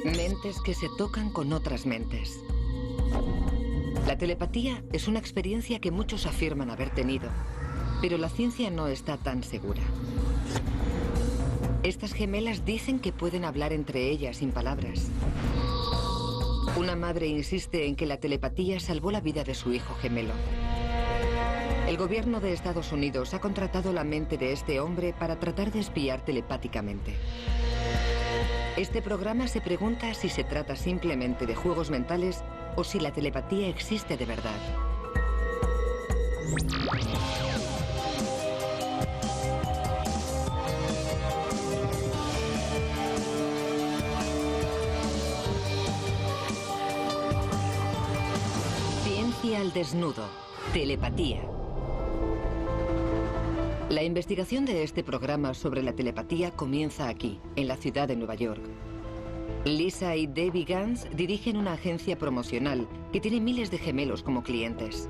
Mentes que se tocan con otras mentes. La telepatía es una experiencia que muchos afirman haber tenido, pero la ciencia no está tan segura. Estas gemelas dicen que pueden hablar entre ellas sin palabras. Una madre insiste en que la telepatía salvó la vida de su hijo gemelo. El gobierno de Estados Unidos ha contratado la mente de este hombre para tratar de espiar telepáticamente. Este programa se pregunta si se trata simplemente de juegos mentales o si la telepatía existe de verdad. Ciencia al desnudo. Telepatía. La investigación de este programa sobre la telepatía comienza aquí, en la ciudad de Nueva York. Lisa y Debbie Gans dirigen una agencia promocional que tiene miles de gemelos como clientes.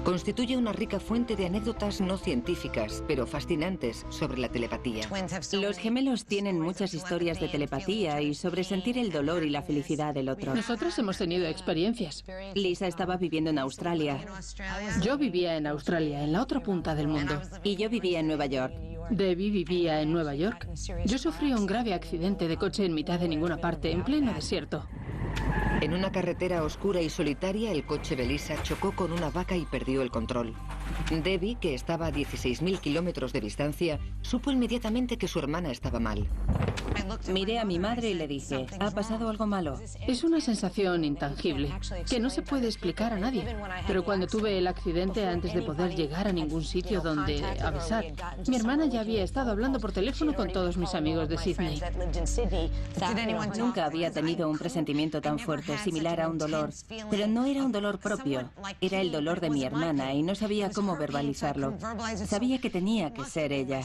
Constituye una rica fuente de anécdotas no científicas, pero fascinantes sobre la telepatía. Los gemelos tienen muchas historias de telepatía y sobre sentir el dolor y la felicidad del otro. Nosotros hemos tenido experiencias. Lisa estaba viviendo en Australia. Yo vivía en Australia, en la otra punta del mundo. Y yo vivía en Nueva York. Debbie vivía en Nueva York. Yo sufrí un grave accidente de coche en mitad de ninguna parte, en pleno desierto. En una carretera oscura y solitaria, el coche de Lisa chocó con una vaca y perdió el control. Debbie, que estaba a 16.000 kilómetros de distancia, supo inmediatamente que su hermana estaba mal. Miré a mi madre y le dije, ¿ha pasado algo malo? Es una sensación intangible, que no se puede explicar a nadie. Pero cuando tuve el accidente, antes de poder llegar a ningún sitio donde avisar, mi hermana ya había estado hablando por teléfono con todos mis amigos de Sydney. Nunca había tenido un presentimiento tan fuerte, similar a un dolor. Pero no era un dolor propio, era el dolor de mi hermana y no sabía cómo verbalizarlo. Sabía que tenía que ser ella.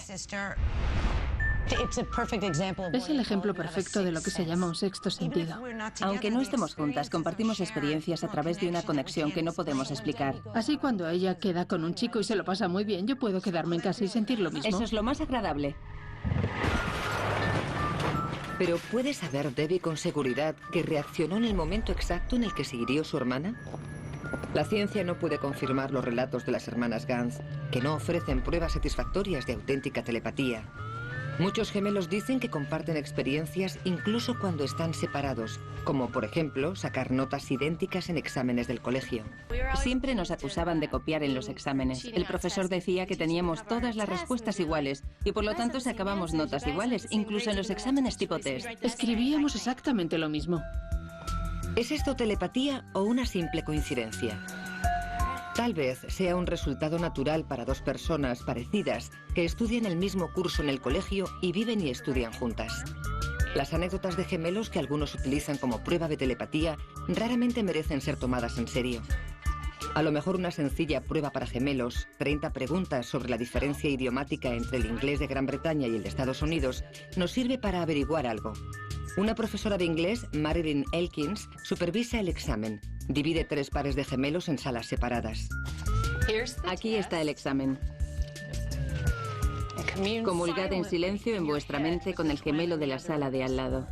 Es el ejemplo perfecto de lo que se llama un sexto sentido. Aunque no estemos juntas, compartimos experiencias a través de una conexión que no podemos explicar. Así cuando ella queda con un chico y se lo pasa muy bien, yo puedo quedarme en casa y sentir lo mismo. Eso es lo más agradable. ¿Pero puede saber Debbie con seguridad que reaccionó en el momento exacto en el que se hirió su hermana? La ciencia no puede confirmar los relatos de las hermanas Gans, que no ofrecen pruebas satisfactorias de auténtica telepatía. Muchos gemelos dicen que comparten experiencias incluso cuando están separados, como por ejemplo sacar notas idénticas en exámenes del colegio. Siempre nos acusaban de copiar en los exámenes. El profesor decía que teníamos todas las respuestas iguales y por lo tanto sacábamos notas iguales, incluso en los exámenes tipo test. Escribíamos exactamente lo mismo. ¿Es esto telepatía o una simple coincidencia? Tal vez sea un resultado natural para dos personas parecidas que estudian el mismo curso en el colegio y viven y estudian juntas. Las anécdotas de gemelos que algunos utilizan como prueba de telepatía raramente merecen ser tomadas en serio. A lo mejor una sencilla prueba para gemelos, 30 preguntas sobre la diferencia idiomática entre el inglés de Gran Bretaña y el de Estados Unidos, nos sirve para averiguar algo. Una profesora de inglés, Marilyn Elkins, supervisa el examen. Divide 3 pares de gemelos en salas separadas. Aquí está el examen. Comulgad en silencio en vuestra mente con el gemelo de la sala de al lado.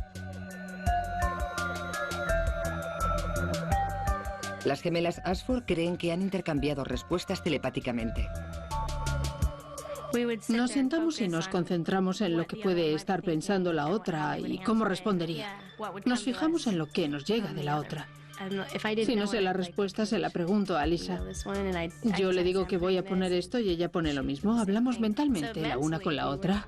Las gemelas Ashford creen que han intercambiado respuestas telepáticamente. Nos sentamos y nos concentramos en lo que puede estar pensando la otra y cómo respondería. Nos fijamos en lo que nos llega de la otra. Si no sé la respuesta, se la pregunto a Lisa. Yo le digo que voy a poner esto y ella pone lo mismo. Hablamos mentalmente la una con la otra.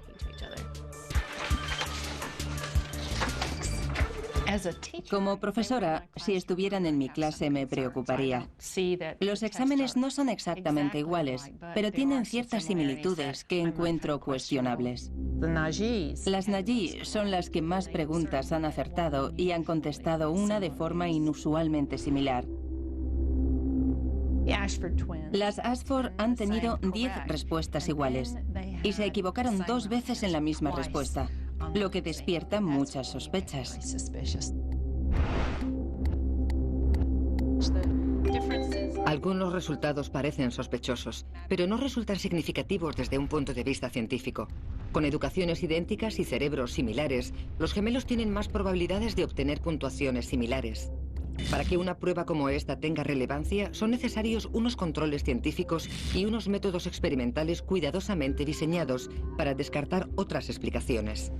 Como profesora, si estuvieran en mi clase me preocuparía. Los exámenes no son exactamente iguales, pero tienen ciertas similitudes que encuentro cuestionables. Las Najee son las que más preguntas han acertado y han contestado una de forma inusualmente similar. Las Ashford han tenido 10 respuestas iguales y se equivocaron 2 veces en la misma respuesta, lo que despierta muchas sospechas. Algunos resultados parecen sospechosos, pero no resultan significativos desde un punto de vista científico. Con educaciones idénticas y cerebros similares, los gemelos tienen más probabilidades de obtener puntuaciones similares. Para que una prueba como esta tenga relevancia, son necesarios unos controles científicos y unos métodos experimentales cuidadosamente diseñados para descartar otras explicaciones.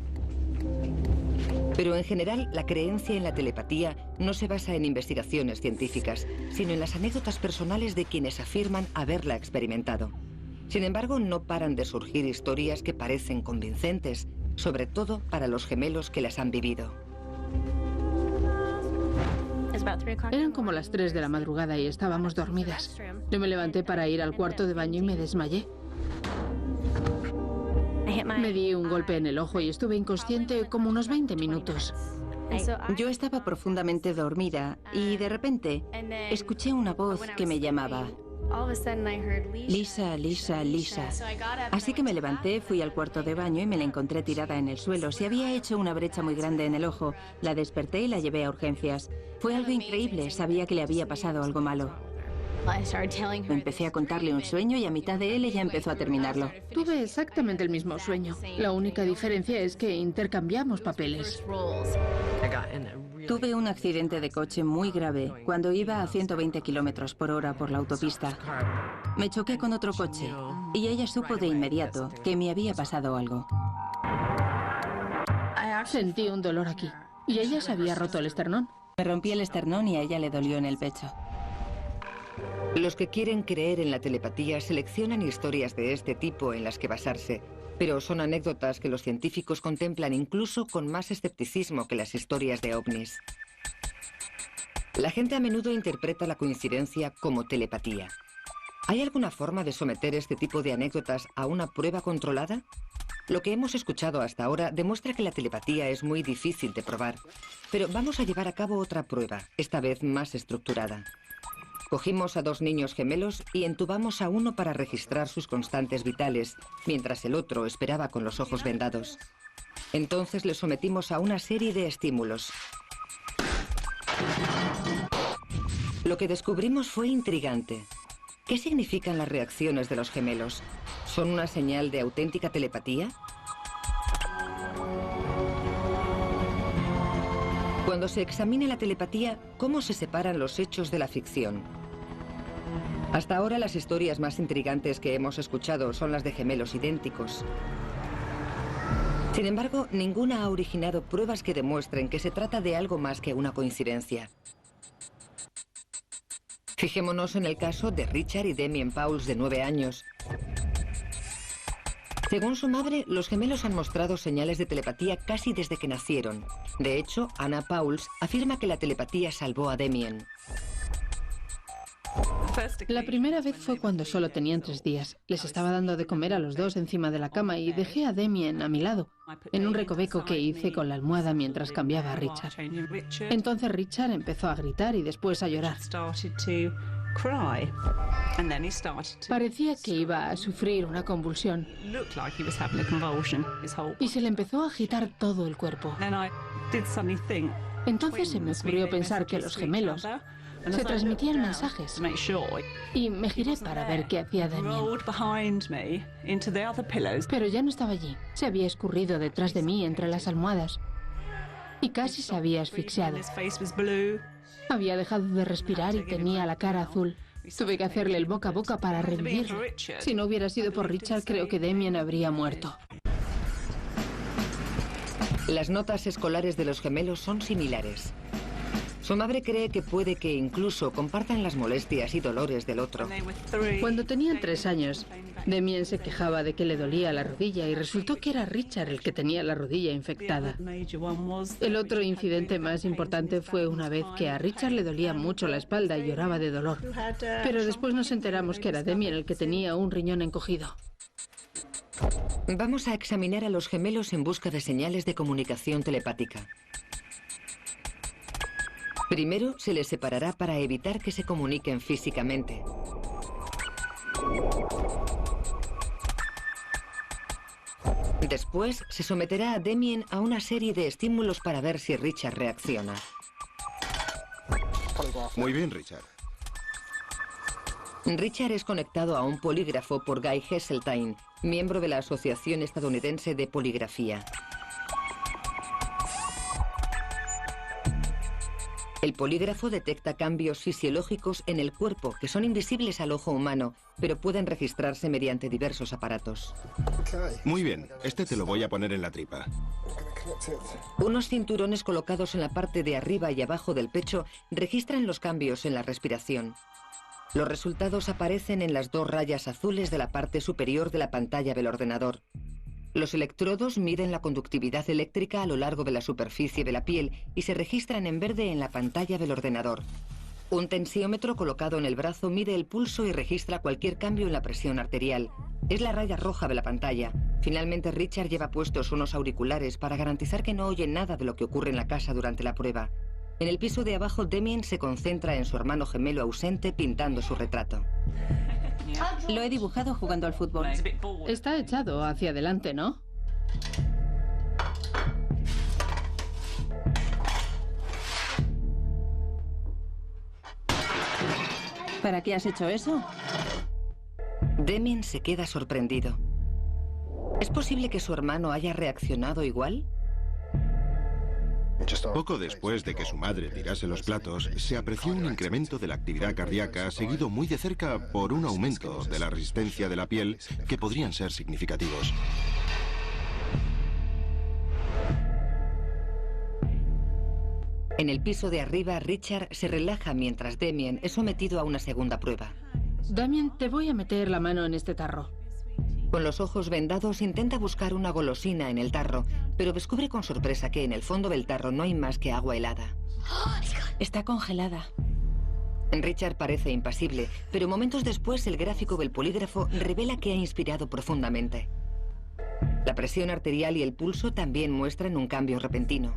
Pero en general, la creencia en la telepatía no se basa en investigaciones científicas, sino en las anécdotas personales de quienes afirman haberla experimentado. Sin embargo, no paran de surgir historias que parecen convincentes, sobre todo para los gemelos que las han vivido. Eran como las 3 de la madrugada y estábamos dormidas. Yo me levanté para ir al cuarto de baño y me desmayé. Me di un golpe en el ojo y estuve inconsciente como unos 20 minutos. Yo estaba profundamente dormida y de repente escuché una voz que me llamaba. Lisa, Lisa, Lisa. Así que me levanté, fui al cuarto de baño y me la encontré tirada en el suelo. Se había hecho una brecha muy grande en el ojo. La desperté y la llevé a urgencias. Fue algo increíble, sabía que le había pasado algo malo. Empecé a contarle un sueño y a mitad de él ella empezó a terminarlo. Tuve exactamente el mismo sueño. La única diferencia es que intercambiamos papeles. Tuve un accidente de coche muy grave cuando iba a 120 kilómetros por hora por la autopista. Me choqué con otro coche y ella supo de inmediato que me había pasado algo. Sentí un dolor aquí y ella se había roto el esternón. Me rompí el esternón y a ella le dolió en el pecho. Los que quieren creer en la telepatía seleccionan historias de este tipo en las que basarse, pero son anécdotas que los científicos contemplan incluso con más escepticismo que las historias de ovnis. La gente a menudo interpreta la coincidencia como telepatía. ¿Hay alguna forma de someter este tipo de anécdotas a una prueba controlada? Lo que hemos escuchado hasta ahora demuestra que la telepatía es muy difícil de probar, pero vamos a llevar a cabo otra prueba, esta vez más estructurada. Cogimos a 2 niños gemelos y entubamos a uno para registrar sus constantes vitales, mientras el otro esperaba con los ojos vendados. Entonces le sometimos a una serie de estímulos. Lo que descubrimos fue intrigante. ¿Qué significan las reacciones de los gemelos? ¿Son una señal de auténtica telepatía? Cuando se examina la telepatía, ¿cómo se separan los hechos de la ficción? Hasta ahora las historias más intrigantes que hemos escuchado son las de gemelos idénticos. Sin embargo, ninguna ha originado pruebas que demuestren que se trata de algo más que una coincidencia. Fijémonos en el caso de Richard y Damien Pauls, de 9 años. Según su madre, los gemelos han mostrado señales de telepatía casi desde que nacieron. De hecho, Anna Pauls afirma que la telepatía salvó a Damien. La primera vez fue cuando solo tenían 3 días. Les estaba dando de comer a los 2 encima de la cama y dejé a Damien a mi lado, en un recoveco que hice con la almohada mientras cambiaba a Richard. Entonces Richard empezó a gritar y después a llorar. Parecía que iba a sufrir una convulsión y se le empezó a agitar todo el cuerpo. Entonces se me ocurrió pensar que los gemelos se transmitían mensajes y me giré para ver qué hacía Damien. Pero ya no estaba allí. Se había escurrido detrás de mí entre las almohadas y casi se había asfixiado. Había dejado de respirar y tenía la cara azul. Tuve que hacerle el boca a boca para revivirlo. Si no hubiera sido por Richard, creo que Damien habría muerto. Las notas escolares de los gemelos son similares. Su madre cree que puede que incluso compartan las molestias y dolores del otro. Cuando tenían 3 años, Damien se quejaba de que le dolía la rodilla y resultó que era Richard el que tenía la rodilla infectada. El otro incidente más importante fue una vez que a Richard le dolía mucho la espalda y lloraba de dolor. Pero después nos enteramos que era Damien el que tenía un riñón encogido. Vamos a examinar a los gemelos en busca de señales de comunicación telepática. Primero se les separará para evitar que se comuniquen físicamente. Después se someterá a Damien a una serie de estímulos para ver si Richard reacciona. Muy bien, Richard. Richard es conectado a un polígrafo por Guy Heseltine, miembro de la Asociación Estadounidense de Poligrafía. El polígrafo detecta cambios fisiológicos en el cuerpo que son invisibles al ojo humano, pero pueden registrarse mediante diversos aparatos. Muy bien, este te lo voy a poner en la tripa. Unos cinturones colocados en la parte de arriba y abajo del pecho registran los cambios en la respiración. Los resultados aparecen en las 2 rayas azules de la parte superior de la pantalla del ordenador. Los electrodos miden la conductividad eléctrica a lo largo de la superficie de la piel y se registran en verde en la pantalla del ordenador. Un tensiómetro colocado en el brazo mide el pulso y registra cualquier cambio en la presión arterial. Es la raya roja de la pantalla. Finalmente, Richard lleva puestos unos auriculares para garantizar que no oye nada de lo que ocurre en la casa durante la prueba. En el piso de abajo, Damien se concentra en su hermano gemelo ausente pintando su retrato. Lo he dibujado jugando al fútbol. Está echado hacia adelante, ¿no? ¿Para qué has hecho eso? Damien se queda sorprendido. ¿Es posible que su hermano haya reaccionado igual? Poco después de que su madre tirase los platos, se apreció un incremento de la actividad cardíaca, seguido muy de cerca por un aumento de la resistencia de la piel que podrían ser significativos. En el piso de arriba, Richard se relaja mientras Damien es sometido a una segunda prueba. Damien, te voy a meter la mano en este tarro. Con los ojos vendados intenta buscar una golosina en el tarro, pero descubre con sorpresa que en el fondo del tarro no hay más que agua helada. Está congelada. Richard parece impasible, pero momentos después el gráfico del polígrafo revela que ha inspirado profundamente. La presión arterial y el pulso también muestran un cambio repentino.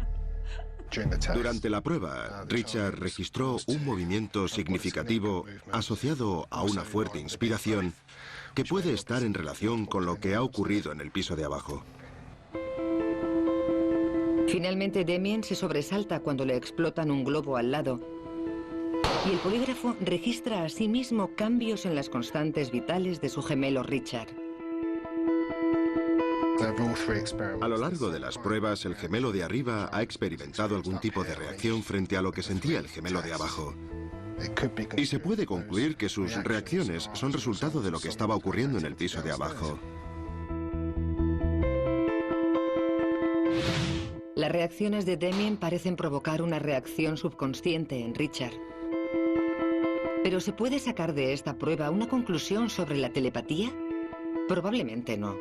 Durante la prueba, Richard registró un movimiento significativo asociado a una fuerte inspiración que puede estar en relación con lo que ha ocurrido en el piso de abajo. Finalmente, Damien se sobresalta cuando le explotan un globo al lado y el polígrafo registra a sí mismo cambios en las constantes vitales de su gemelo Richard. A lo largo de las pruebas, el gemelo de arriba ha experimentado algún tipo de reacción frente a lo que sentía el gemelo de abajo. Y se puede concluir que sus reacciones son resultado de lo que estaba ocurriendo en el piso de abajo. Las reacciones de Damien parecen provocar una reacción subconsciente en Richard. ¿Pero se puede sacar de esta prueba una conclusión sobre la telepatía? Probablemente no.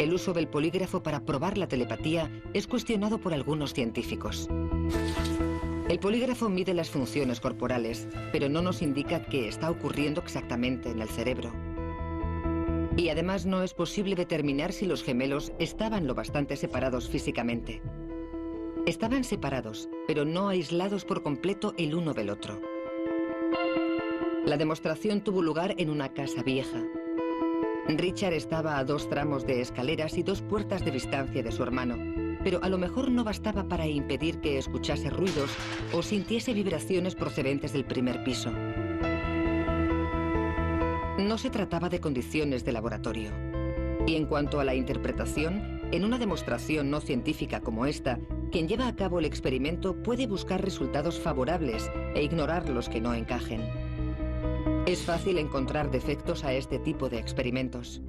El uso del polígrafo para probar la telepatía es cuestionado por algunos científicos. El polígrafo mide las funciones corporales, pero no nos indica qué está ocurriendo exactamente en el cerebro. Y además no es posible determinar si los gemelos estaban lo bastante separados físicamente. Estaban separados, pero no aislados por completo el uno del otro. La demostración tuvo lugar en una casa vieja. Richard estaba a 2 tramos de escaleras y 2 puertas de distancia de su hermano, pero a lo mejor no bastaba para impedir que escuchase ruidos o sintiese vibraciones procedentes del primer piso. No se trataba de condiciones de laboratorio. Y en cuanto a la interpretación, en una demostración no científica como esta, quien lleva a cabo el experimento puede buscar resultados favorables e ignorar los que no encajen. Es fácil encontrar defectos a este tipo de experimentos.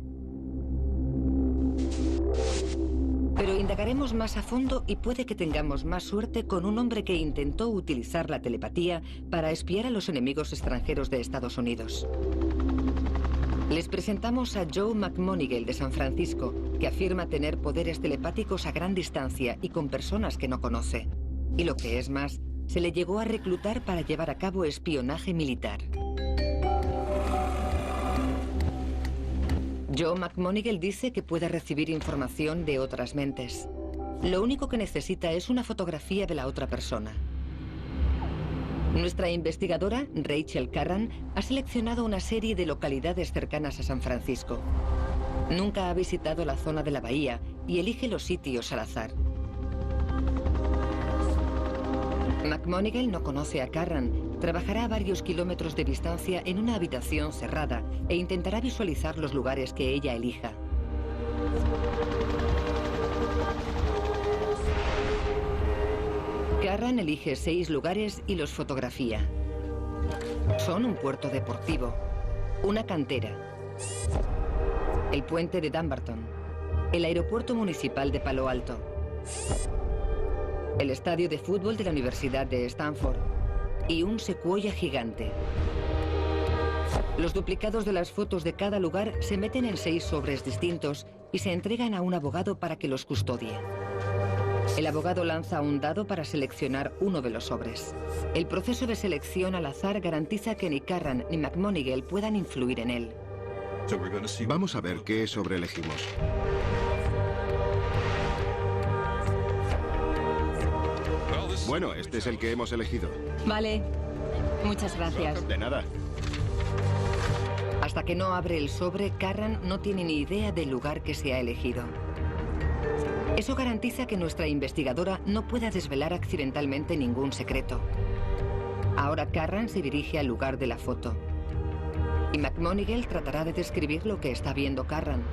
Pero indagaremos más a fondo y puede que tengamos más suerte con un hombre que intentó utilizar la telepatía para espiar a los enemigos extranjeros de Estados Unidos. Les presentamos a Joe McMonigle de San Francisco, que afirma tener poderes telepáticos a gran distancia y con personas que no conoce. Y lo que es más, se le llegó a reclutar para llevar a cabo espionaje militar. Joe McMonigle dice que puede recibir información de otras mentes. Lo único que necesita es una fotografía de la otra persona. Nuestra investigadora, Rachel Carran, ha seleccionado una serie de localidades cercanas a San Francisco. Nunca ha visitado la zona de la bahía y elige los sitios al azar. McMonigle no conoce a Carran, trabajará a varios kilómetros de distancia en una habitación cerrada e intentará visualizar los lugares que ella elija. Carran elige 6 lugares y los fotografía. Son un puerto deportivo, una cantera, el puente de Dumbarton, el aeropuerto municipal de Palo Alto, el estadio de fútbol de la Universidad de Stanford y un secuoya gigante. Los duplicados de las fotos de cada lugar se meten en 6 sobres distintos y se entregan a un abogado para que los custodie. El abogado lanza un dado para seleccionar uno de los sobres. El proceso de selección al azar garantiza que ni Carran ni McMonigle puedan influir en él. Vamos a ver qué sobre elegimos. Bueno, este es el que hemos elegido. Vale. Muchas gracias. De nada. Hasta que no abre el sobre, Carran no tiene ni idea del lugar que se ha elegido. Eso garantiza que nuestra investigadora no pueda desvelar accidentalmente ningún secreto. Ahora Carran se dirige al lugar de la foto. Y McMonigle tratará de describir lo que está viendo Carran.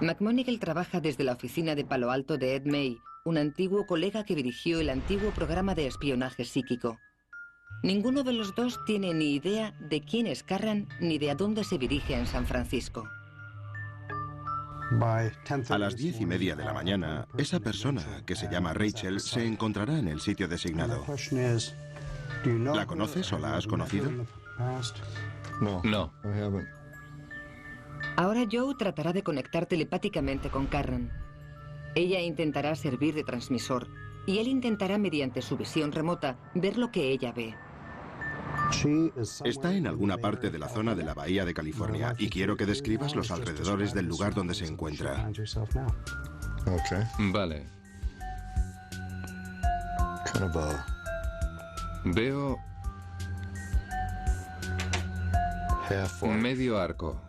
McMonigle trabaja desde la oficina de Palo Alto de Ed May, un antiguo colega que dirigió el antiguo programa de espionaje psíquico. Ninguno de los dos tiene ni idea de quién es Carran ni de a dónde se dirige en San Francisco. A las 10:30 de la mañana, esa persona, que se llama Rachel, se encontrará en el sitio designado. ¿La conoces o la has conocido? No. Ahora Joe tratará de conectar telepáticamente con Carran. Ella intentará servir de transmisor y él intentará, mediante su visión remota, ver lo que ella ve. Está en alguna parte de la zona de la Bahía de California y quiero que describas los alrededores del lugar donde se encuentra. Vale. Veo medio arco.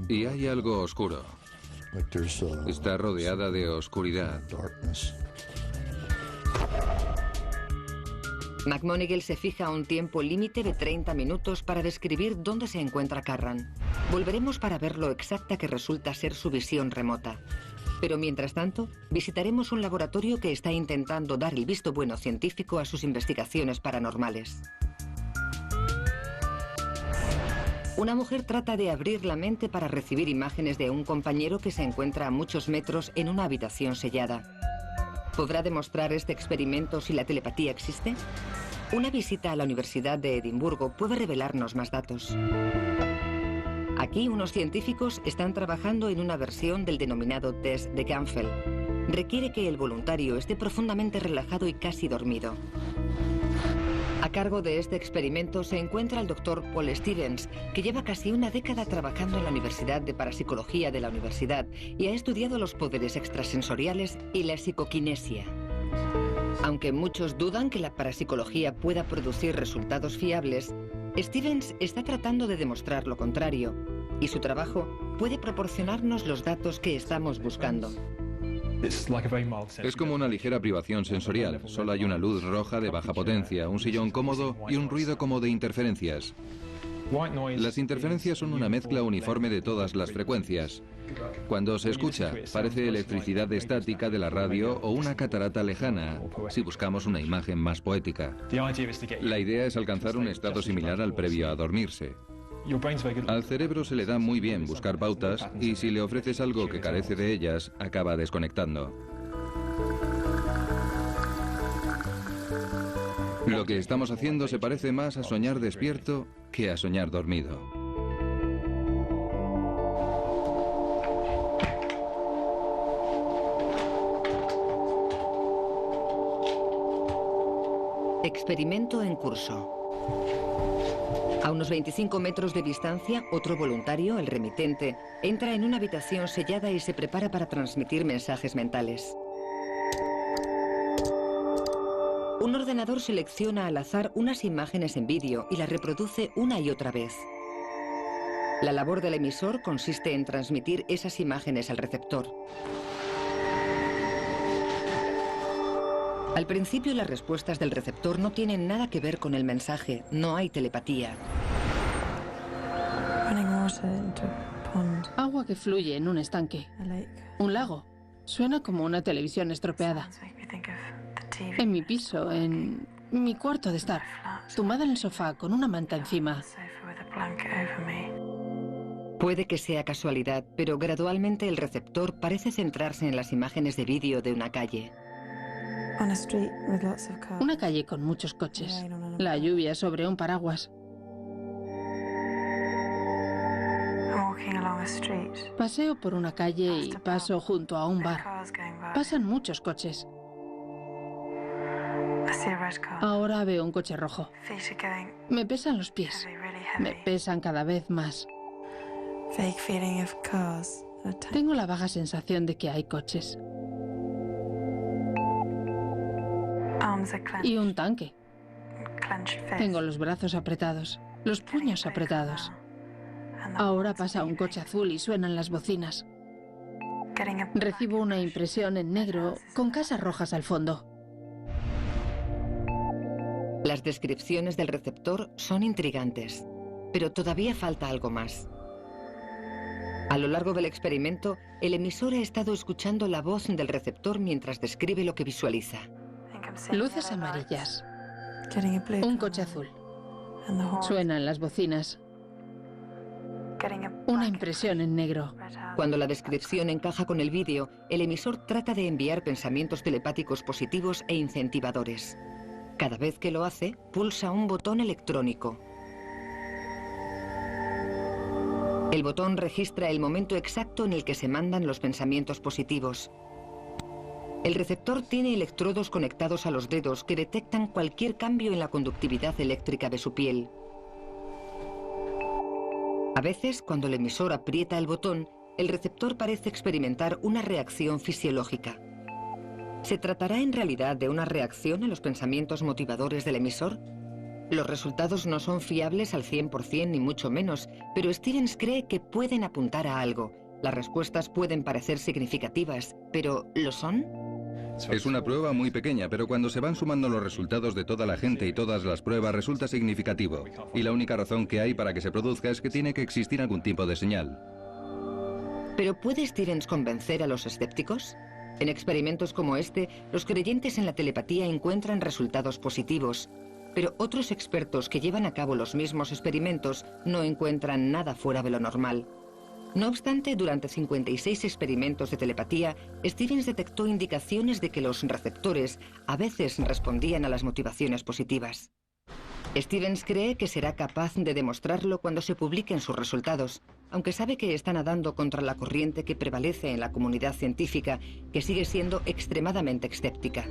Y hay algo oscuro. Está rodeada de oscuridad. McMonigle se fija un tiempo límite de 30 minutos para describir dónde se encuentra Carran. Volveremos para ver lo exacta que resulta ser su visión remota. Pero mientras tanto, visitaremos un laboratorio que está intentando dar el visto bueno científico a sus investigaciones paranormales. Una mujer trata de abrir la mente para recibir imágenes de un compañero que se encuentra a muchos metros en una habitación sellada. ¿Podrá demostrar este experimento si la telepatía existe? Una visita a la Universidad de Edimburgo puede revelarnos más datos. Aquí unos científicos están trabajando en una versión del denominado test de Ganfeld. Requiere que el voluntario esté profundamente relajado y casi dormido. A cargo de este experimento se encuentra el Dr. Paul Stevens, que lleva casi una década trabajando en la Universidad de Parapsicología de la universidad y ha estudiado los poderes extrasensoriales y la psicoquinesia. Aunque muchos dudan que la parapsicología pueda producir resultados fiables, Stevens está tratando de demostrar lo contrario, y su trabajo puede proporcionarnos los datos que estamos buscando. Es como una ligera privación sensorial. Solo hay una luz roja de baja potencia, un sillón cómodo y un ruido como de interferencias. Las interferencias son una mezcla uniforme de todas las frecuencias. Cuando se escucha, parece electricidad estática de la radio o una catarata lejana, si buscamos una imagen más poética. La idea es alcanzar un estado similar al previo a dormirse. Al cerebro se le da muy bien buscar pautas y si le ofreces algo que carece de ellas, acaba desconectando. Lo que estamos haciendo se parece más a soñar despierto que a soñar dormido. Experimento en curso. A unos 25 metros de distancia, otro voluntario, el remitente, entra en una habitación sellada y se prepara para transmitir mensajes mentales. Un ordenador selecciona al azar unas imágenes en vídeo y las reproduce una y otra vez. La labor del emisor consiste en transmitir esas imágenes al receptor. Al principio las respuestas del receptor no tienen nada que ver con el mensaje, no hay telepatía. Agua que fluye en un estanque. Un lago. Suena como una televisión estropeada. En mi piso, en mi cuarto de estar, tumbada en el sofá con una manta encima. Puede que sea casualidad, pero gradualmente el receptor parece centrarse en las imágenes de vídeo de una calle. Una calle con muchos coches. La lluvia sobre un paraguas. Paseo por una calle y paso junto a un bar. Pasan muchos coches. Ahora veo un coche rojo. Me pesan los pies. Me pesan cada vez más. Tengo la vaga sensación de que hay coches. Y un tanque. Tengo los brazos apretados, los puños apretados. Ahora pasa un coche azul y suenan las bocinas. Recibo una impresión en negro con casas rojas al fondo. Las descripciones del receptor son intrigantes, pero todavía falta algo más. A lo largo del experimento, el emisor ha estado escuchando la voz del receptor mientras describe lo que visualiza. Luces amarillas. Un coche azul. Suenan las bocinas. Una impresión en negro. Cuando la descripción encaja con el vídeo, el emisor trata de enviar pensamientos telepáticos positivos e incentivadores. Cada vez que lo hace, pulsa un botón electrónico. El botón registra el momento exacto en el que se mandan los pensamientos positivos. El receptor tiene electrodos conectados a los dedos que detectan cualquier cambio en la conductividad eléctrica de su piel. A veces, cuando el emisor aprieta el botón, el receptor parece experimentar una reacción fisiológica. ¿Se tratará en realidad de una reacción a los pensamientos motivadores del emisor? Los resultados no son fiables al 100% ni mucho menos, pero Stevens cree que pueden apuntar a algo. Las respuestas pueden parecer significativas, pero ¿lo son? Es una prueba muy pequeña, pero cuando se van sumando los resultados de toda la gente y todas las pruebas resulta significativo. Y la única razón que hay para que se produzca es que tiene que existir algún tipo de señal. ¿Pero puede Stevens convencer a los escépticos? En experimentos como este, los creyentes en la telepatía encuentran resultados positivos, pero otros expertos que llevan a cabo los mismos experimentos no encuentran nada fuera de lo normal. No obstante, durante 56 experimentos de telepatía, Stevens detectó indicaciones de que los receptores a veces respondían a las motivaciones positivas. Stevens cree que será capaz de demostrarlo cuando se publiquen sus resultados, aunque sabe que está nadando contra la corriente que prevalece en la comunidad científica, que sigue siendo extremadamente escéptica.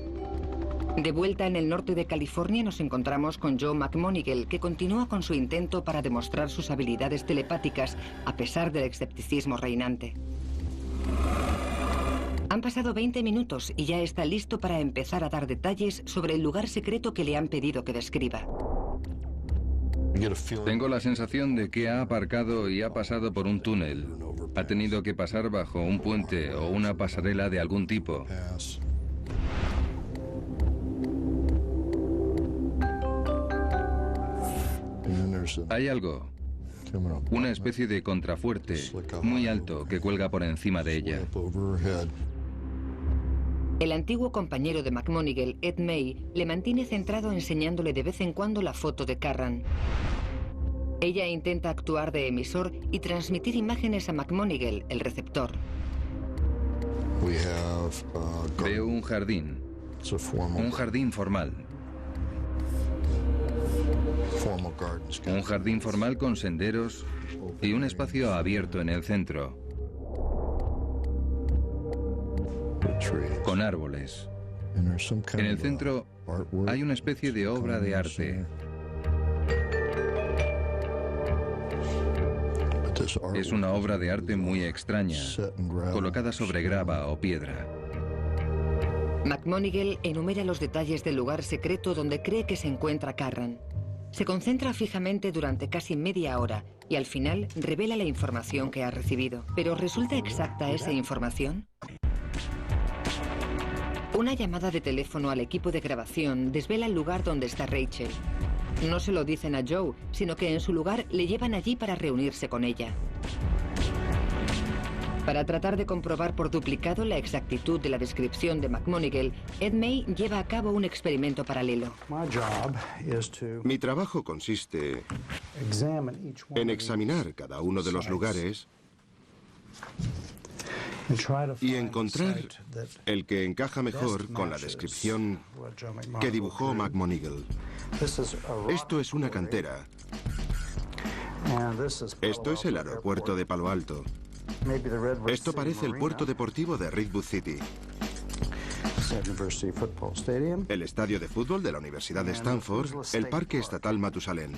De vuelta en el norte de California nos encontramos con Joe McMonigle, que continúa con su intento para demostrar sus habilidades telepáticas a pesar del escepticismo reinante. Han pasado 20 minutos y ya está listo para empezar a dar detalles sobre el lugar secreto que le han pedido que describa. Tengo la sensación de que ha aparcado y ha pasado por un túnel. Ha tenido que pasar bajo un puente o una pasarela de algún tipo. Hay algo, una especie de contrafuerte muy alto que cuelga por encima de ella. El antiguo compañero de McMonigle, Ed May, le mantiene centrado enseñándole de vez en cuando la foto de Carran. Ella intenta actuar de emisor y transmitir imágenes a McMonigle, el receptor. Veo un jardín formal. Un jardín formal con senderos y un espacio abierto en el centro, con árboles. En el centro hay una especie de obra de arte. Es una obra de arte muy extraña, colocada sobre grava o piedra. McMonigle enumera los detalles del lugar secreto donde cree que se encuentra Carran. Se concentra fijamente durante casi media hora y al final revela la información que ha recibido. ¿Pero resulta exacta esa información? Una llamada de teléfono al equipo de grabación desvela el lugar donde está Rachel. No se lo dicen a Joe, sino que en su lugar le llevan allí para reunirse con ella. Para tratar de comprobar por duplicado la exactitud de la descripción de McMonigle, Ed May lleva a cabo un experimento paralelo. Mi trabajo consiste en examinar cada uno de los lugares y encontrar el que encaja mejor con la descripción que dibujó McMonigle. Esto es una cantera. Esto es el aeropuerto de Palo Alto. Esto parece el puerto deportivo de Redwood City. El estadio de fútbol de la Universidad de Stanford, el Parque Estatal Matusalén.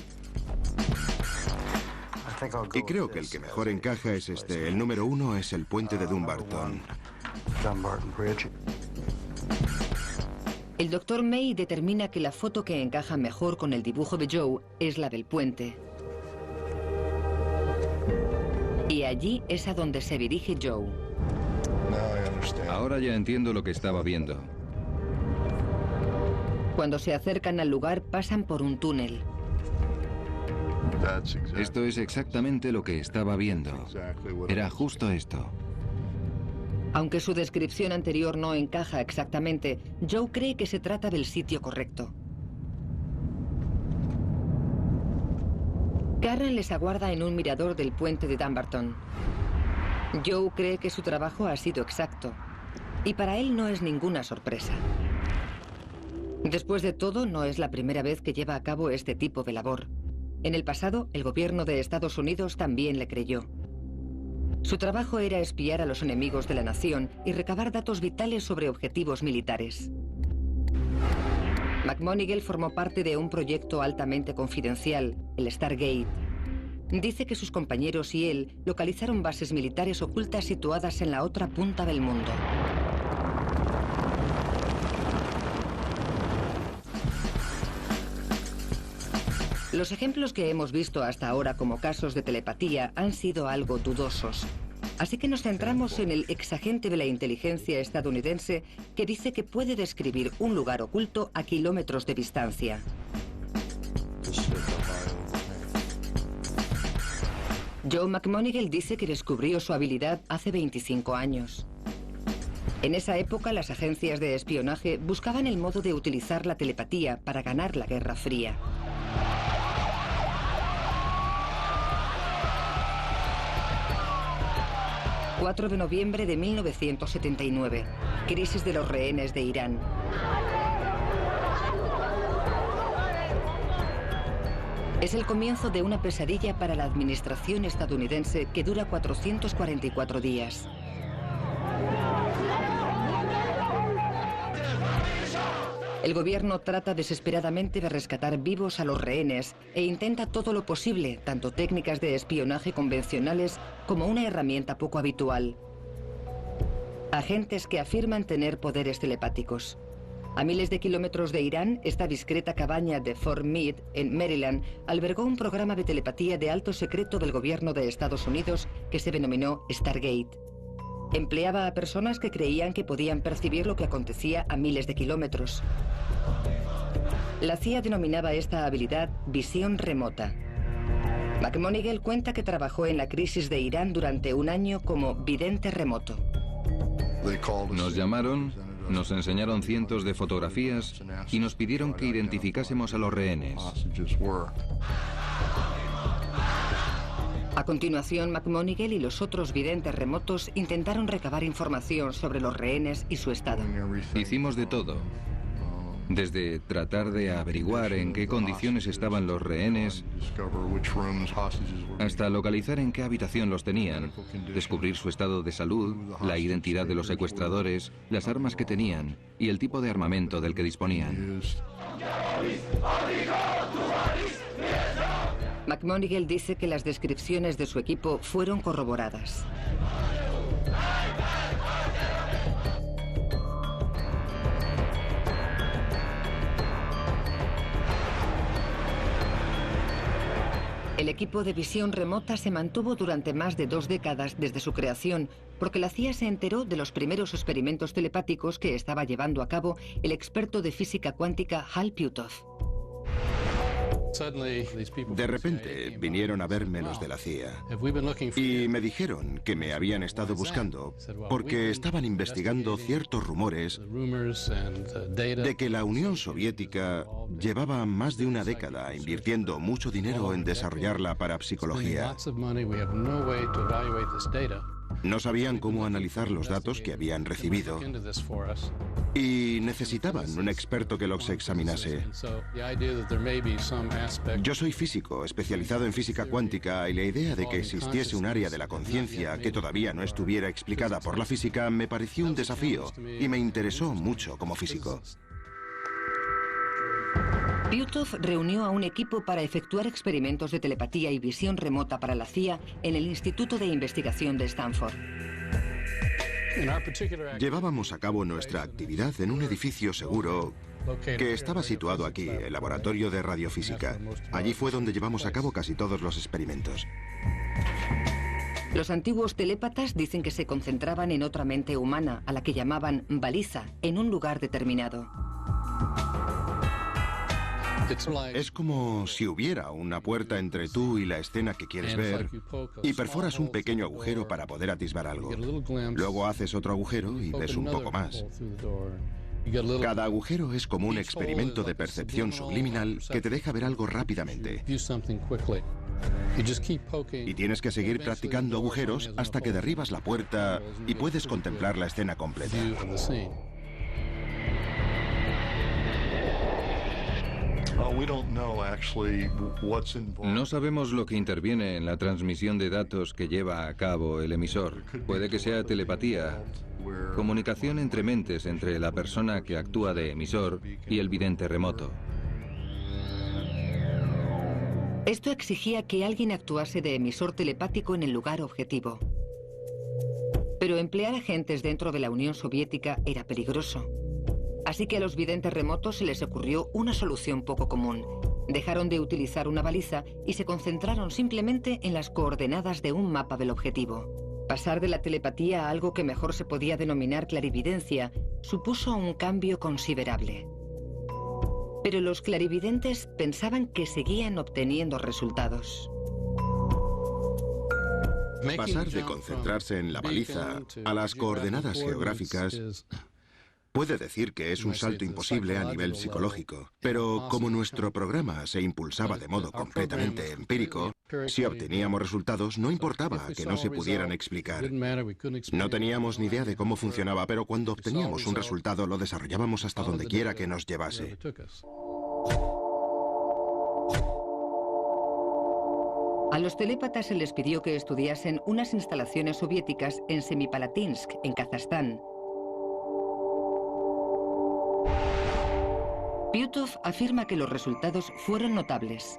Y creo que el que mejor encaja es este. El número 1 es el puente de Dumbarton. El Dr. May determina que la foto que encaja mejor con el dibujo de Joe es la del puente. Y allí es a donde se dirige Joe. Ahora ya entiendo lo que estaba viendo. Cuando se acercan al lugar, pasan por un túnel. Esto es exactamente lo que estaba viendo. Era justo esto. Aunque su descripción anterior no encaja exactamente, Joe cree que se trata del sitio correcto. Karen les aguarda en un mirador del puente de Dumbarton. Joe cree que su trabajo ha sido exacto, y para él no es ninguna sorpresa. Después de todo, no es la primera vez que lleva a cabo este tipo de labor. En el pasado, el gobierno de Estados Unidos también le creyó. Su trabajo era espiar a los enemigos de la nación y recabar datos vitales sobre objetivos militares. McMonigle formó parte de un proyecto altamente confidencial, el Stargate. Dice que sus compañeros y él localizaron bases militares ocultas situadas en la otra punta del mundo. Los ejemplos que hemos visto hasta ahora como casos de telepatía han sido algo dudosos. Así que nos centramos en el exagente de la inteligencia estadounidense que dice que puede describir un lugar oculto a kilómetros de distancia. Joe McMonigle dice que descubrió su habilidad hace 25 años. En esa época, las agencias de espionaje buscaban el modo de utilizar la telepatía para ganar la Guerra Fría. El 4 de noviembre de 1979, crisis de los rehenes de Irán. Es el comienzo de una pesadilla para la administración estadounidense que dura 444 días. El gobierno trata desesperadamente de rescatar vivos a los rehenes e intenta todo lo posible, tanto técnicas de espionaje convencionales como una herramienta poco habitual. Agentes que afirman tener poderes telepáticos. A miles de kilómetros de Irán, esta discreta cabaña de Fort Meade, en Maryland, albergó un programa de telepatía de alto secreto del gobierno de Estados Unidos que se denominó Stargate. Empleaba a personas que creían que podían percibir lo que acontecía a miles de kilómetros. La CIA denominaba esta habilidad visión remota. McMonigle cuenta que trabajó en la crisis de Irán durante un año como vidente remoto. Nos llamaron, nos enseñaron cientos de fotografías y nos pidieron que identificásemos a los rehenes. A continuación, McMonigle y los otros videntes remotos intentaron recabar información sobre los rehenes y su estado. Hicimos de todo. Desde tratar de averiguar en qué condiciones estaban los rehenes, hasta localizar en qué habitación los tenían, descubrir su estado de salud, la identidad de los secuestradores, las armas que tenían y el tipo de armamento del que disponían. McMonigle dice que las descripciones de su equipo fueron corroboradas. El equipo de visión remota se mantuvo durante más de 2 décadas desde su creación, porque la CIA se enteró de los primeros experimentos telepáticos que estaba llevando a cabo el experto de física cuántica Hal Puthoff. De repente vinieron a verme los de la CIA y me dijeron que me habían estado buscando porque estaban investigando ciertos rumores de que la Unión Soviética llevaba más de una década invirtiendo mucho dinero en desarrollar la parapsicología. No sabían cómo analizar los datos que habían recibido y necesitaban un experto que los examinase. Yo soy físico, especializado en física cuántica, y la idea de que existiese un área de la conciencia que todavía no estuviera explicada por la física me pareció un desafío y me interesó mucho como físico. Puthoff reunió a un equipo para efectuar experimentos de telepatía y visión remota para la CIA en el Instituto de Investigación de Stanford. Llevábamos a cabo nuestra actividad en un edificio seguro que estaba situado aquí, el Laboratorio de Radiofísica. Allí fue donde llevamos a cabo casi todos los experimentos. Los antiguos telépatas dicen que se concentraban en otra mente humana, a la que llamaban baliza, en un lugar determinado. Es como si hubiera una puerta entre tú y la escena que quieres ver y perforas un pequeño agujero para poder atisbar algo. Luego haces otro agujero y ves un poco más. Cada agujero es como un experimento de percepción subliminal que te deja ver algo rápidamente. Y tienes que seguir practicando agujeros hasta que derribas la puerta y puedes contemplar la escena completa. No sabemos lo que interviene en la transmisión de datos que lleva a cabo el emisor. Puede que sea telepatía, comunicación entre mentes entre la persona que actúa de emisor y el vidente remoto. Esto exigía que alguien actuase de emisor telepático en el lugar objetivo. Pero emplear agentes dentro de la Unión Soviética era peligroso. Así que a los videntes remotos se les ocurrió una solución poco común. Dejaron de utilizar una baliza y se concentraron simplemente en las coordenadas de un mapa del objetivo. Pasar de la telepatía a algo que mejor se podía denominar clarividencia supuso un cambio considerable. Pero los clarividentes pensaban que seguían obteniendo resultados. Pasar de concentrarse en la baliza a las coordenadas geográficas puede decir que es un salto imposible a nivel psicológico, pero como nuestro programa se impulsaba de modo completamente empírico, si obteníamos resultados no importaba que no se pudieran explicar. No teníamos ni idea de cómo funcionaba, pero cuando obteníamos un resultado lo desarrollábamos hasta donde quiera que nos llevase. A los telépatas se les pidió que estudiasen unas instalaciones soviéticas en Semipalatinsk, en Kazajstán. Puthoff afirma que los resultados fueron notables.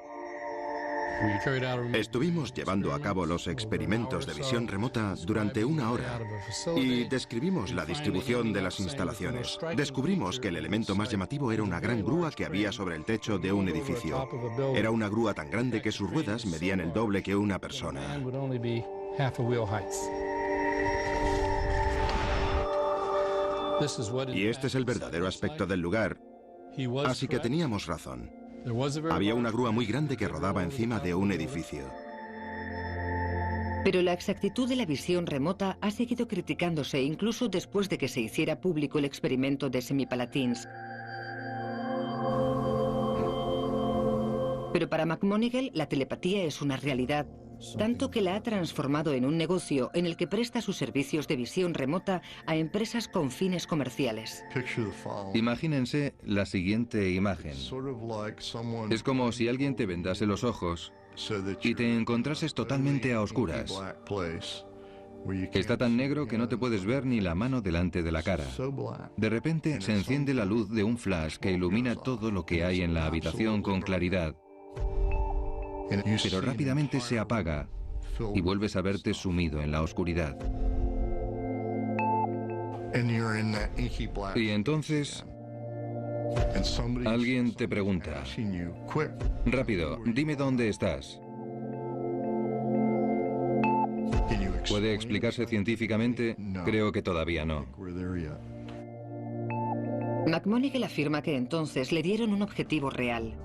Estuvimos llevando a cabo los experimentos de visión remota durante 1 hora y describimos la distribución de las instalaciones. Descubrimos que el elemento más llamativo era una gran grúa que había sobre el techo de un edificio. Era una grúa tan grande que sus ruedas medían el doble que una persona. Y este es el verdadero aspecto del lugar. Así que teníamos razón. Había una grúa muy grande que rodaba encima de un edificio. Pero la exactitud de la visión remota ha seguido criticándose incluso después de que se hiciera público el experimento de Semipalatinsk. Pero para McMoneagle la telepatía es una realidad, tanto que la ha transformado en un negocio en el que presta sus servicios de visión remota a empresas con fines comerciales. Imagínense la siguiente imagen. Es como si alguien te vendase los ojos y te encontrases totalmente a oscuras. Está tan negro que no te puedes ver ni la mano delante de la cara. De repente se enciende la luz de un flash que ilumina todo lo que hay en la habitación con claridad. Pero rápidamente se apaga y vuelves a verte sumido en la oscuridad. Y entonces alguien te pregunta: rápido, dime dónde estás. ¿Puede explicarse científicamente? Creo que todavía no. McMonigle afirma que entonces le dieron un objetivo real.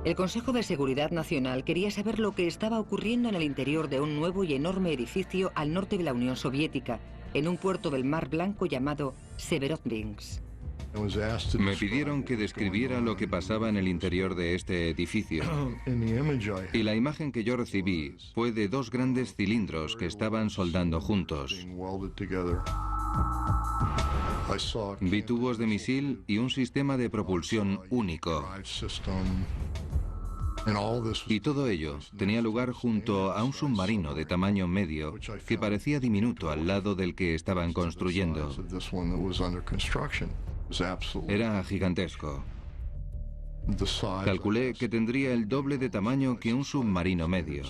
El Consejo de Seguridad Nacional quería saber lo que estaba ocurriendo en el interior de un nuevo y enorme edificio al norte de la Unión Soviética, en un puerto del Mar Blanco llamado Severodvinsk. Me pidieron que describiera lo que pasaba en el interior de este edificio. Y la imagen que yo recibí fue de dos grandes cilindros que estaban soldando juntos. Vi tubos de misil y un sistema de propulsión único. Y todo ello tenía lugar junto a un submarino de tamaño medio que parecía diminuto al lado del que estaban construyendo. Era gigantesco. Calculé que tendría el doble de tamaño que un submarino medio.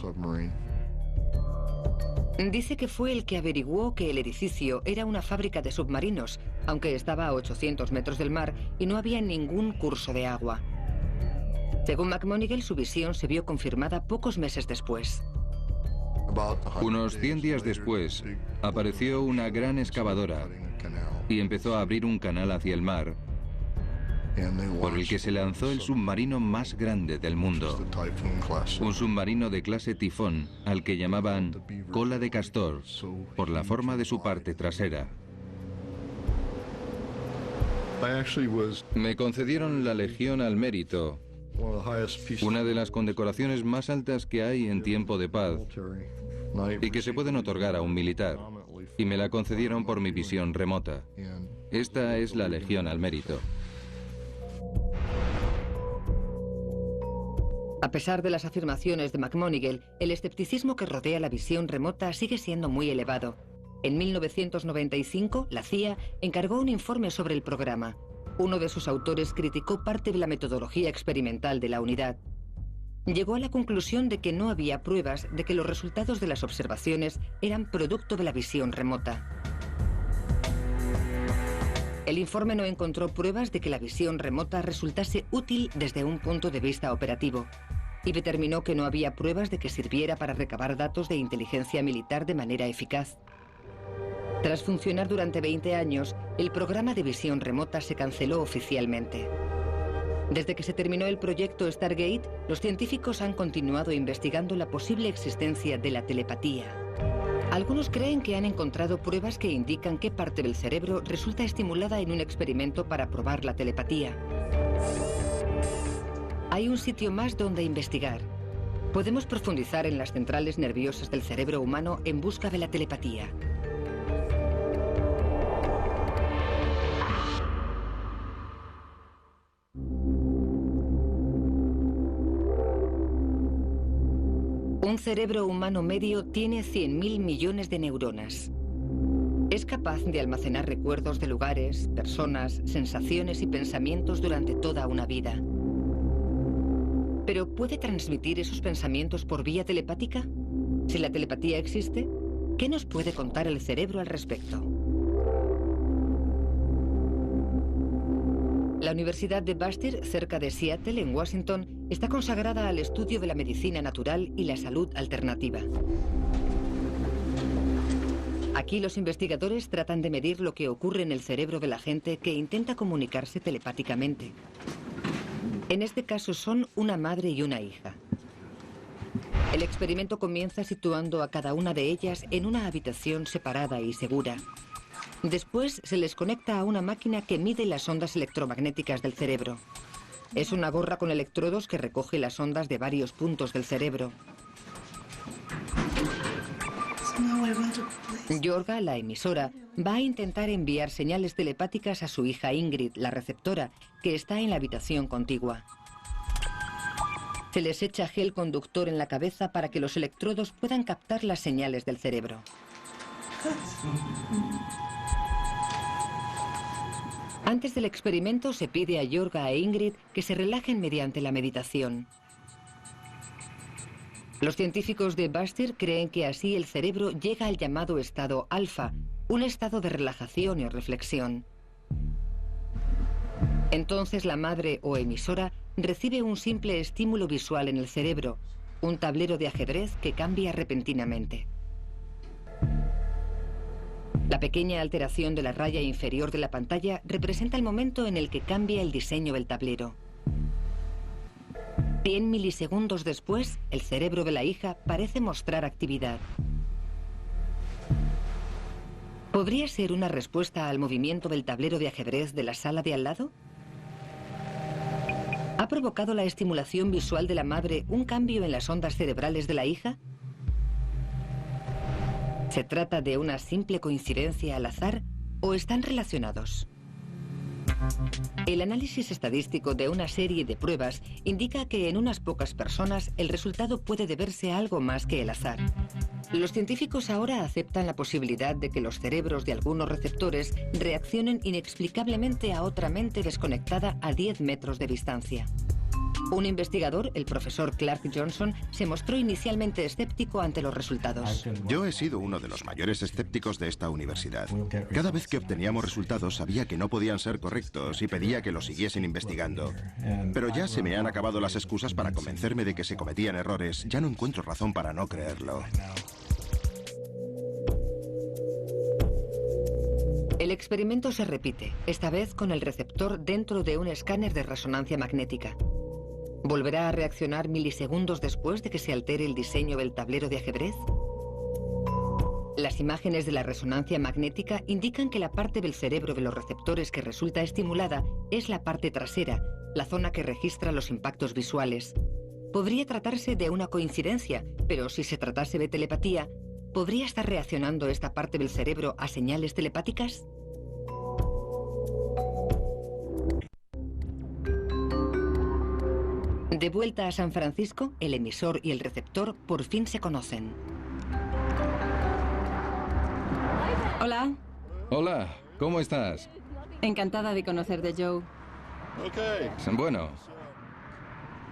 Dice que fue el que averiguó que el edificio era una fábrica de submarinos, aunque estaba a 800 metros del mar y no había ningún curso de agua. Según McMonigle, su visión se vio confirmada pocos meses después. Unos 100 días después, apareció una gran excavadora y empezó a abrir un canal hacia el mar, por el que se lanzó el submarino más grande del mundo. Un submarino de clase tifón, al que llamaban cola de castor, por la forma de su parte trasera. Me concedieron la Legión al Mérito, una de las condecoraciones más altas que hay en tiempo de paz y que se pueden otorgar a un militar, y me la concedieron por mi visión remota. Esta es la Legión al Mérito. A pesar de las afirmaciones de McMonigle, el escepticismo que rodea la visión remota sigue siendo muy elevado. En 1995, la CIA encargó un informe sobre el programa. Uno de sus autores criticó parte de la metodología experimental de la unidad. Llegó a la conclusión de que no había pruebas de que los resultados de las observaciones eran producto de la visión remota. El informe no encontró pruebas de que la visión remota resultase útil desde un punto de vista operativo y determinó que no había pruebas de que sirviera para recabar datos de inteligencia militar de manera eficaz. Tras funcionar durante 20 años, el programa de visión remota se canceló oficialmente. Desde que se terminó el proyecto Stargate, los científicos han continuado investigando la posible existencia de la telepatía. Algunos creen que han encontrado pruebas que indican qué parte del cerebro resulta estimulada en un experimento para probar la telepatía. Hay un sitio más donde investigar. Podemos profundizar en las centrales nerviosas del cerebro humano en busca de la telepatía. Un cerebro humano medio tiene 100.000 millones de neuronas. Es capaz de almacenar recuerdos de lugares, personas, sensaciones y pensamientos durante toda una vida. ¿Pero puede transmitir esos pensamientos por vía telepática? Si la telepatía existe, ¿qué nos puede contar el cerebro al respecto? La Universidad de Bastyr, cerca de Seattle, en Washington, está consagrada al estudio de la medicina natural y la salud alternativa. Aquí los investigadores tratan de medir lo que ocurre en el cerebro de la gente que intenta comunicarse telepáticamente. En este caso son una madre y una hija. El experimento comienza situando a cada una de ellas en una habitación separada y segura. Después se les conecta a una máquina que mide las ondas electromagnéticas del cerebro. Es una gorra con electrodos que recoge las ondas de varios puntos del cerebro. Yorga, la emisora, va a intentar enviar señales telepáticas a su hija Ingrid, la receptora, que está en la habitación contigua. Se les echa gel conductor en la cabeza para que los electrodos puedan captar las señales del cerebro. Antes del experimento se pide a Yorga e Ingrid que se relajen mediante la meditación. Los científicos de Bastyr creen que así el cerebro llega al llamado estado alfa, un estado de relajación y reflexión. Entonces la madre o emisora recibe un simple estímulo visual en el cerebro, un tablero de ajedrez que cambia repentinamente. La pequeña alteración de la raya inferior de la pantalla representa el momento en el que cambia el diseño del tablero. 100 milisegundos después, el cerebro de la hija parece mostrar actividad. ¿Podría ser una respuesta al movimiento del tablero de ajedrez de la sala de al lado? ¿Ha provocado la estimulación visual de la madre un cambio en las ondas cerebrales de la hija? ¿Se trata de una simple coincidencia al azar o están relacionados? El análisis estadístico de una serie de pruebas indica que en unas pocas personas el resultado puede deberse a algo más que el azar. Los científicos ahora aceptan la posibilidad de que los cerebros de algunos receptores reaccionen inexplicablemente a otra mente desconectada a 10 metros de distancia. Un investigador, el profesor Clark Johnson, se mostró inicialmente escéptico ante los resultados. Yo he sido uno de los mayores escépticos de esta universidad. Cada vez que obteníamos resultados sabía que no podían ser correctos y pedía que los siguiesen investigando. Pero ya se me han acabado las excusas para convencerme de que se cometían errores. Ya no encuentro razón para no creerlo. El experimento se repite, esta vez con el receptor dentro de un escáner de resonancia magnética. ¿Volverá a reaccionar milisegundos después de que se altere el diseño del tablero de ajedrez? Las imágenes de la resonancia magnética indican que la parte del cerebro de los receptores que resulta estimulada es la parte trasera, la zona que registra los impactos visuales. Podría tratarse de una coincidencia, pero si se tratase de telepatía, ¿podría estar reaccionando esta parte del cerebro a señales telepáticas? De vuelta a San Francisco, el emisor y el receptor por fin se conocen. Hola. Hola, ¿cómo estás? Encantada de conocerte, Joe. Bueno.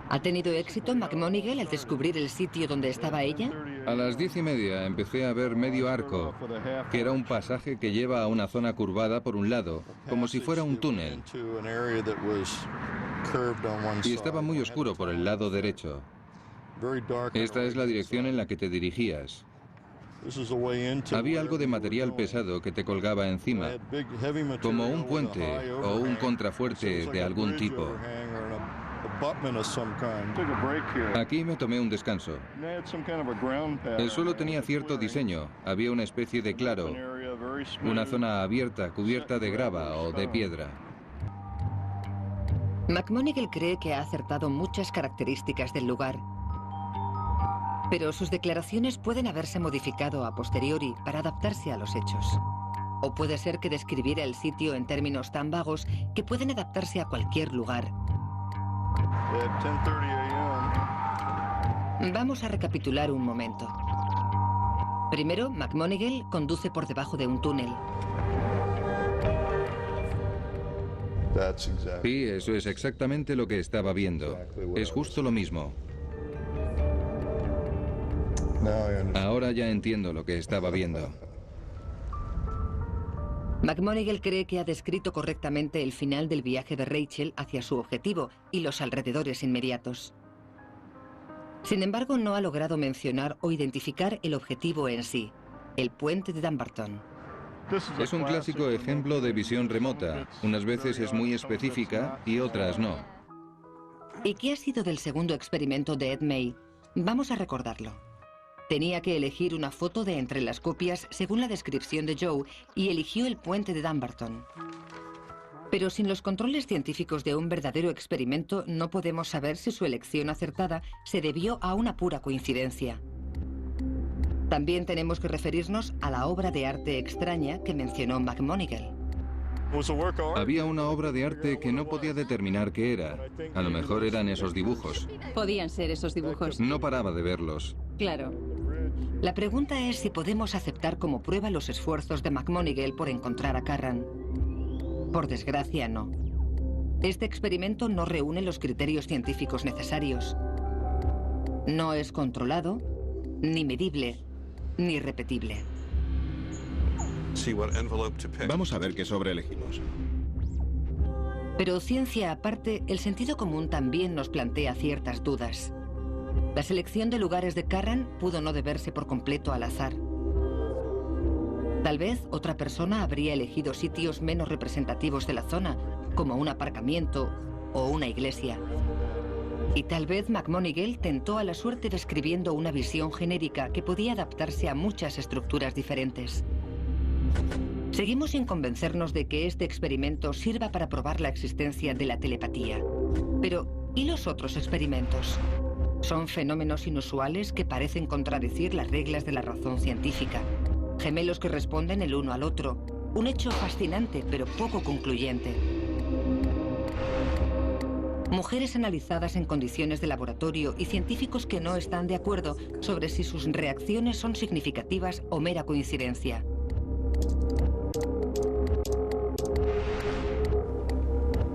¿Ha tenido éxito McMonigle al descubrir el sitio donde estaba ella? A las 10:30 empecé a ver medio arco, que era un pasaje que lleva a una zona curvada por un lado, como si fuera un túnel. Y estaba muy oscuro por el lado derecho. Esta es la dirección en la que te dirigías. Había algo de material pesado que te colgaba encima, como un puente o un contrafuerte de algún tipo. Aquí me tomé un descanso. El suelo tenía cierto diseño. Había una especie de claro, una zona abierta cubierta de grava o de piedra. McMonigle cree que ha acertado muchas características del lugar, pero sus declaraciones pueden haberse modificado a posteriori para adaptarse a los hechos. O puede ser que describiera el sitio en términos tan vagos que pueden adaptarse a cualquier lugar. Vamos a recapitular un momento. Primero, McMonigle conduce por debajo de un túnel. Sí, eso es exactamente lo que estaba viendo. Es justo lo mismo. Ahora ya entiendo lo que estaba viendo. McMonigle cree que ha descrito correctamente el final del viaje de Rachel hacia su objetivo y los alrededores inmediatos. Sin embargo, no ha logrado mencionar o identificar el objetivo en sí, el puente de Dumbarton. Es un clásico ejemplo de visión remota. Unas veces es muy específica y otras no. ¿Y qué ha sido del segundo experimento de Ed May? Vamos a recordarlo. Tenía que elegir una foto de entre las copias según la descripción de Joe y eligió el puente de Dumbarton. Pero sin los controles científicos de un verdadero experimento no podemos saber si su elección acertada se debió a una pura coincidencia. También tenemos que referirnos a la obra de arte extraña que mencionó McMonigle. Había una obra de arte que no podía determinar qué era. A lo mejor eran esos dibujos. Podían ser esos dibujos. No paraba de verlos. Claro. La pregunta es si podemos aceptar como prueba los esfuerzos de McMonigle por encontrar a Carran. Por desgracia, no. Este experimento no reúne los criterios científicos necesarios. No es controlado, ni medible, ni repetible. Vamos a ver qué sobre elegimos. Pero ciencia aparte, el sentido común también nos plantea ciertas dudas. La selección de lugares de Carran pudo no deberse por completo al azar. Tal vez otra persona habría elegido sitios menos representativos de la zona, como un aparcamiento o una iglesia. Y tal vez McMonigle tentó a la suerte describiendo una visión genérica que podía adaptarse a muchas estructuras diferentes. Seguimos sin convencernos de que este experimento sirva para probar la existencia de la telepatía. Pero, ¿y los otros experimentos? Son fenómenos inusuales que parecen contradecir las reglas de la razón científica. Gemelos que responden el uno al otro. Un hecho fascinante, pero poco concluyente. Mujeres analizadas en condiciones de laboratorio y científicos que no están de acuerdo sobre si sus reacciones son significativas o mera coincidencia.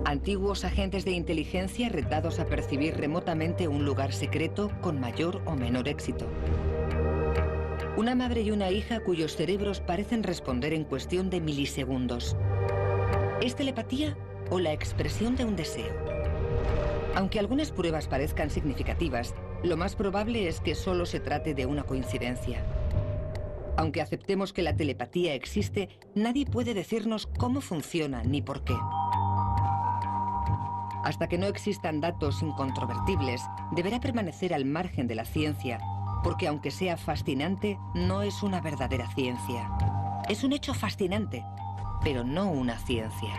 Antiguos agentes de inteligencia retados a percibir remotamente un lugar secreto con mayor o menor éxito. Una madre y una hija cuyos cerebros parecen responder en cuestión de milisegundos. ¿Es telepatía o la expresión de un deseo? Aunque algunas pruebas parezcan significativas, lo más probable es que solo se trate de una coincidencia. Aunque aceptemos que la telepatía existe, nadie puede decirnos cómo funciona ni por qué. Hasta que no existan datos incontrovertibles, deberá permanecer al margen de la ciencia, porque aunque sea fascinante, no es una verdadera ciencia. Es un hecho fascinante, pero no una ciencia.